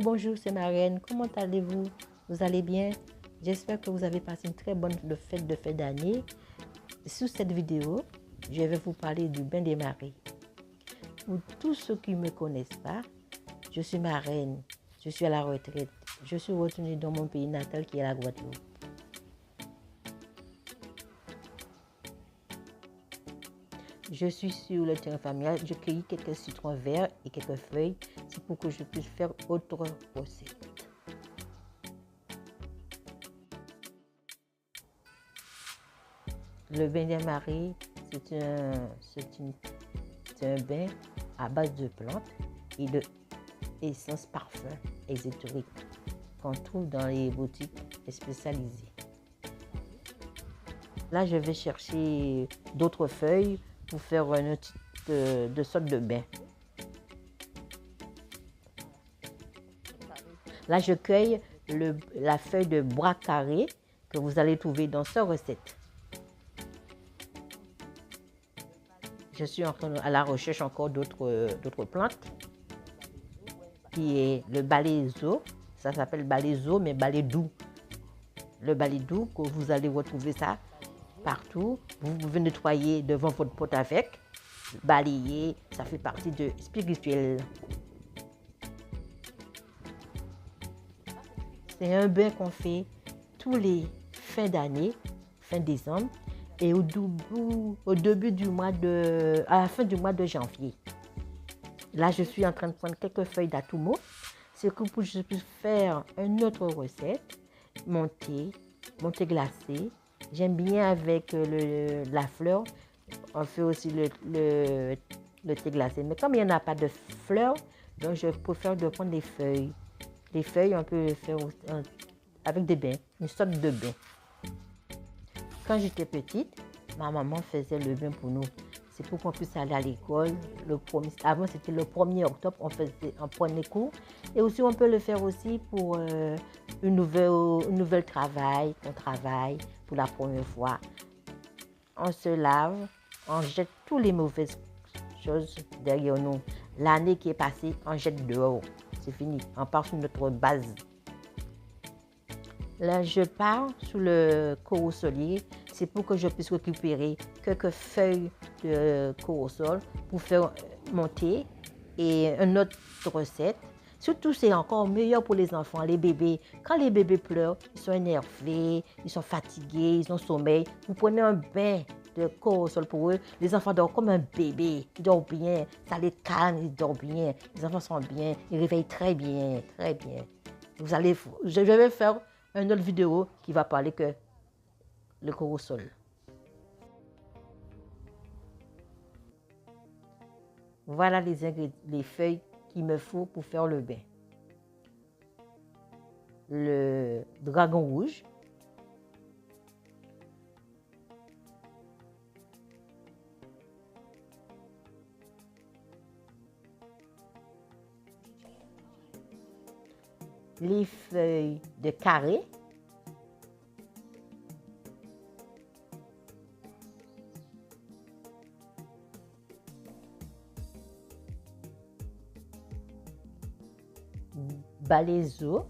Bonjour, c'est Marraine. Comment allez-vous? Vous allez bien? J'espère que vous avez passé une très bonne fête d'année. Sur cette vidéo, je vais vous parler du bain des marées. Pour tous ceux qui ne me connaissent pas, je suis Marraine. Je suis à la retraite. Je suis retournée dans mon pays natal qui est la Guadeloupe. Je suis sur le terrain familial. Je cueillis quelques citrons verts et quelques feuilles. C'est pour que je puisse faire autre recette. Le bain des marées, c'est un bain à base de plantes et de essences parfums ésotériques qu'on trouve dans les boutiques spécialisées. Là, je vais chercher d'autres feuilles pour faire une petite de sorte de bain. Là, je cueille la feuille de bois carré que vous allez trouver dans cette recette. Je suis à la recherche encore d'autres plantes, qui est le balaiseau. Ça s'appelle balaiseau, mais balai doux. Le balai doux, que vous allez retrouver ça partout. Vous pouvez nettoyer devant votre pot avec, balayer, ça fait partie de spirituel. C'est un bain qu'on fait tous les fins d'année, fin décembre, et au début du mois à la fin du mois de janvier. Là, je suis en train de prendre quelques feuilles d'atumo. C'est que pour que je puisse faire une autre recette, mon thé glacé. J'aime bien avec la fleur. On fait aussi le thé glacé. Mais comme il n'y en a pas de fleurs, donc je préfère de prendre des feuilles. Les feuilles, on peut le faire avec des bains, une sorte de bain. Quand j'étais petite, ma maman faisait le bain pour nous. C'est pour qu'on puisse aller à l'école. Avant, c'était le 1er octobre, on prenait cours. Et aussi, on peut le faire aussi pour une nouvelle travail, qu'on travaille pour la première fois. On se lave, on jette toutes les mauvaises choses derrière nous. L'année qui est passée, on jette dehors. C'est fini, on part sur notre base. Là, je pars sur le corosolier. C'est pour que je puisse récupérer quelques feuilles de corosol pour faire mon thé et une autre recette. Surtout, c'est encore meilleur pour les enfants, les bébés. Quand les bébés pleurent, ils sont énervés, ils sont fatigués, ils ont sommeil. Vous prenez un bain de corosol pour eux. Les enfants dorment comme un bébé. Ils dorment bien. Ça les calme, ils dorment bien. Les enfants sont bien. Ils réveillent très bien, très bien. Je vais faire une autre vidéo qui va parler que le corosol. Voilà les feuilles qu'il me faut pour faire le bain. Le dragon rouge, les feuilles de carré, balaiseau,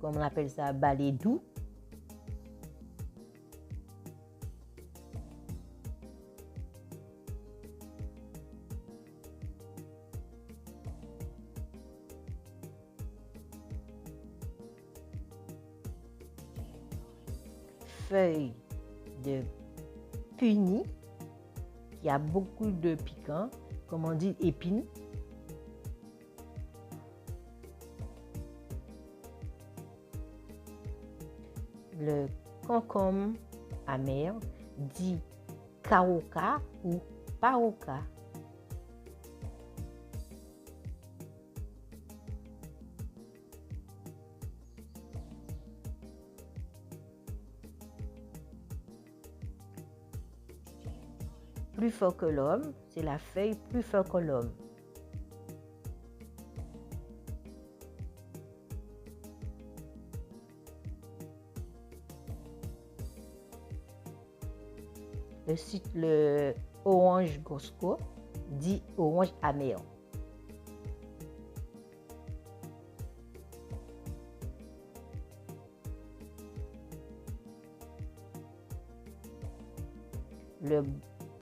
comme on appelle ça, balai doux, feuilles de puni, qui a beaucoup de piquant, comme on dit épines, le concombre amer, dit kaoka ou paoka. Plus fort que l'homme, c'est la feuille plus fort que l'homme. Le orange Gosco, dit orange amer. le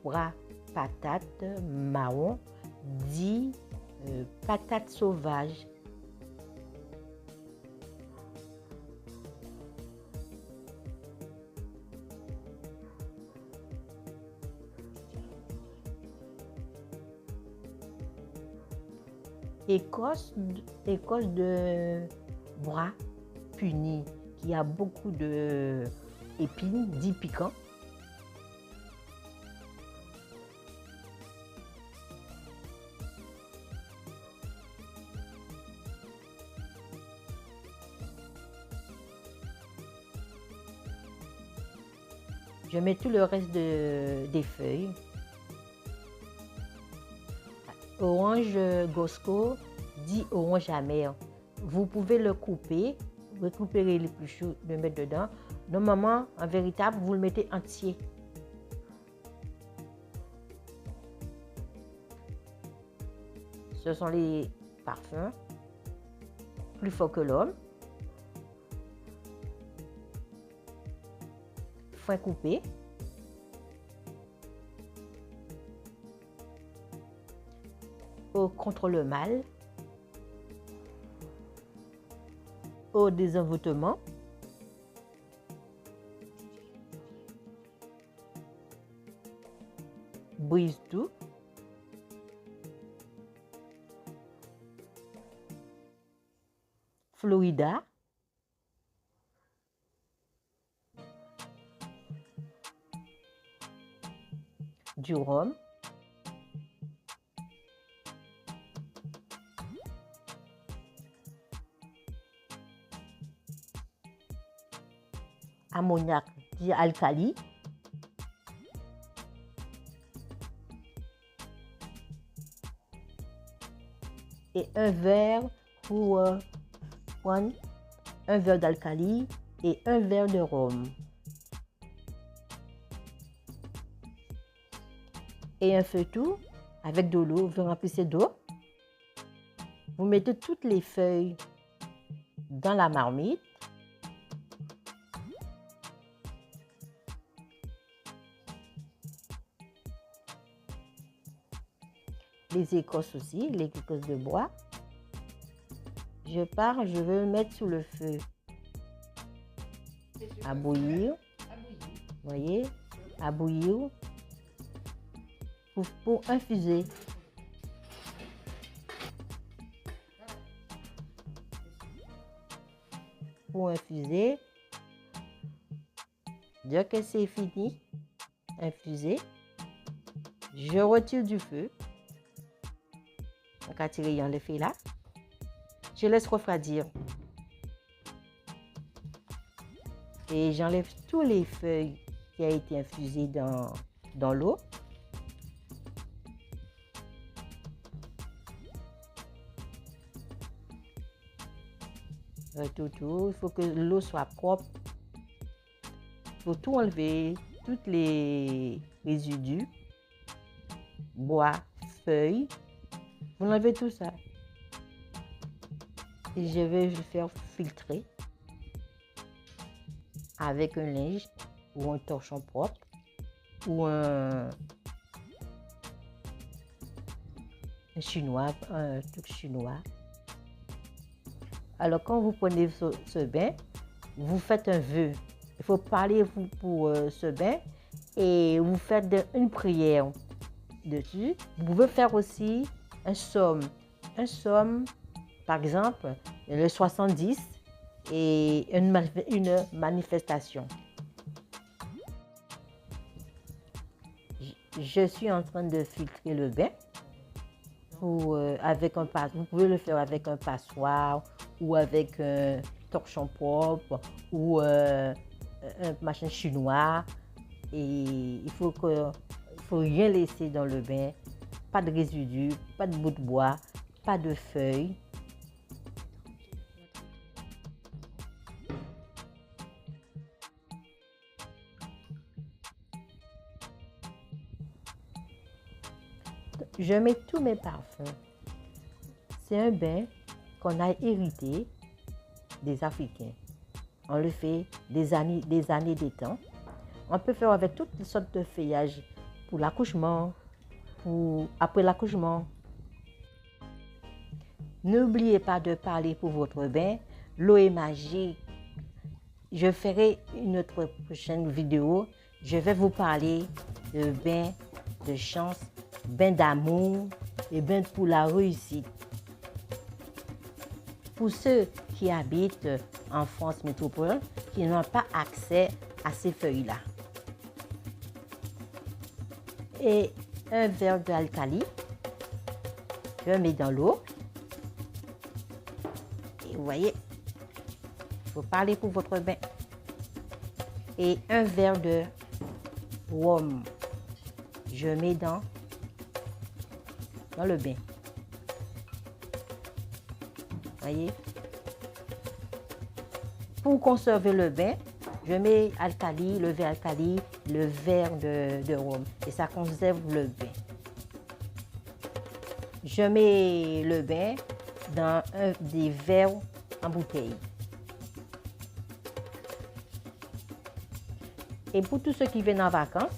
bois patate marron, dit patate sauvage. Écorce de bois puni qui a beaucoup d'épines, dit piquant. Je mets tout le reste des feuilles. Orange Gosco, dit orange amer. Vous pouvez le couper, récupérer les plus chauds, le mettre dedans. Normalement, en véritable, vous le mettez entier. Ce sont les parfums plus forts que l'homme. Fin coupé. Eau contre le mal. Au désenvoûtement. Brise tout. Florida. Du rhum. Ammoniac dialcali. Et un verre pour prendre un verre d'alcali et un verre de rhum. Et un feuilleton avec de l'eau, vous remplissez d'eau. Vous mettez toutes les feuilles dans la marmite. Les écorces aussi, les écorces de bois. Je pars, je veux le mettre sous le feu. À bouillir. Vous voyez, à bouillir. Pour infuser. Pour infuser. Dès que c'est fini, infusé, je retire du feu. On va tirer le feu là. Je laisse refroidir. Et j'enlève tous les feuilles qui ont été infusées dans l'eau. Il faut que l'eau soit propre. Il faut tout enlever, tous les résidus, bois, feuilles. Vous enlevez tout ça. Et je vais le faire filtrer avec un linge ou un torchon propre ou un chinois, un truc chinois. Alors, quand vous prenez ce bain, vous faites un vœu. Il faut parler pour ce bain et vous faites une prière dessus. Vous pouvez faire aussi un somme. Un somme, par exemple, le 70 et une manifestation. Je suis en train de filtrer le bain. Vous pouvez le faire avec un passoire ou avec un torchon propre ou un machin chinois. Et il faut rien laisser dans le bain. Pas de résidus, pas de bout de bois, pas de feuilles. Je mets tous mes parfums. C'est un bain qu'on a hérité des Africains. On le fait des années des temps. On peut faire avec toutes sortes de feuillages pour l'accouchement, après l'accouchement. N'oubliez pas de parler pour votre bain. L'eau est magique. Je ferai une autre prochaine vidéo. Je vais vous parler de bain de chance, bain d'amour et bain pour la réussite. Pour ceux qui habitent en France métropole, qui n'ont pas accès à ces feuilles-là. Et un verre d'alcali, je mets dans l'eau. Et vous voyez, il faut parler pour votre bain. Et un verre de rhum, je mets dans le bain. Voyez. Pour conserver le bain, je mets alcali, le verre alcali, le verre de rhum. Et ça conserve le bain. Je mets le bain dans des verres en bouteille. Et pour tous ceux qui viennent en vacances,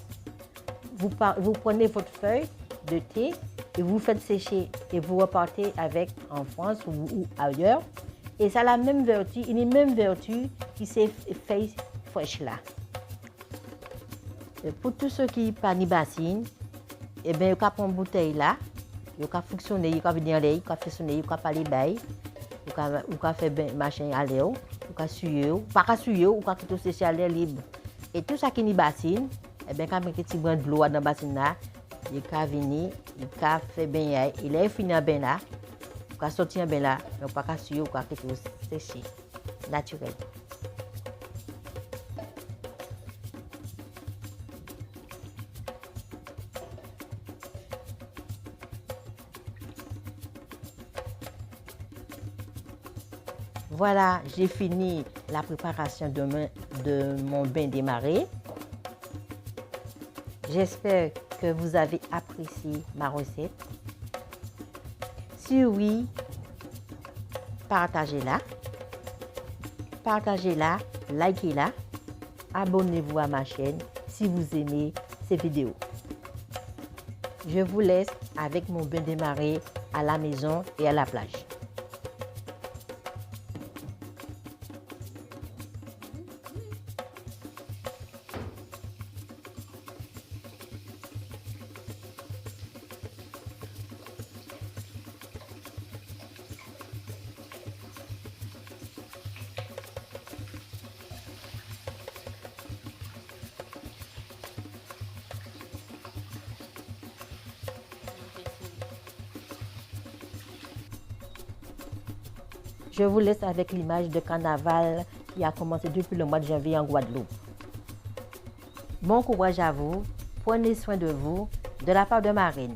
vous prenez votre feuille de thé et vous faites sécher et vous repartez avec en France ou ailleurs. Et ça a la même vertu, une même vertu qui ces feuilles fraîches là. Et pour tous ceux qui pas ni bassine, et bien, vous pouvez prendre une bouteille là, vous pouvez fonctionner, vous pouvez venir aller, vous pouvez fonctionner, vous pouvez parler bail, vous pouvez faire machin à l'air, vous pouvez suer, pas suer, vous pouvez tout sécher à l'air libre. Et tout ça qui ni bassine, et bien, quand vous mettez un petit brin de l'eau dans la bassine là, il peut venir, il peut faire bien, il est fini en bain là, il peut sortir en bain là, mais il peut suer, il peut tout sécher, naturel. Voilà, j'ai fini la préparation de mon bain démarré. J'espère que vous avez apprécié ma recette. Si oui, partagez-la, likez-la, abonnez-vous à ma chaîne si vous aimez ces vidéos. Je vous laisse avec mon bain démarré à la maison et à la plage. Je vous laisse avec l'image de carnaval qui a commencé depuis le mois de janvier en Guadeloupe. Bon courage à vous, prenez soin de vous, de la part de Marine.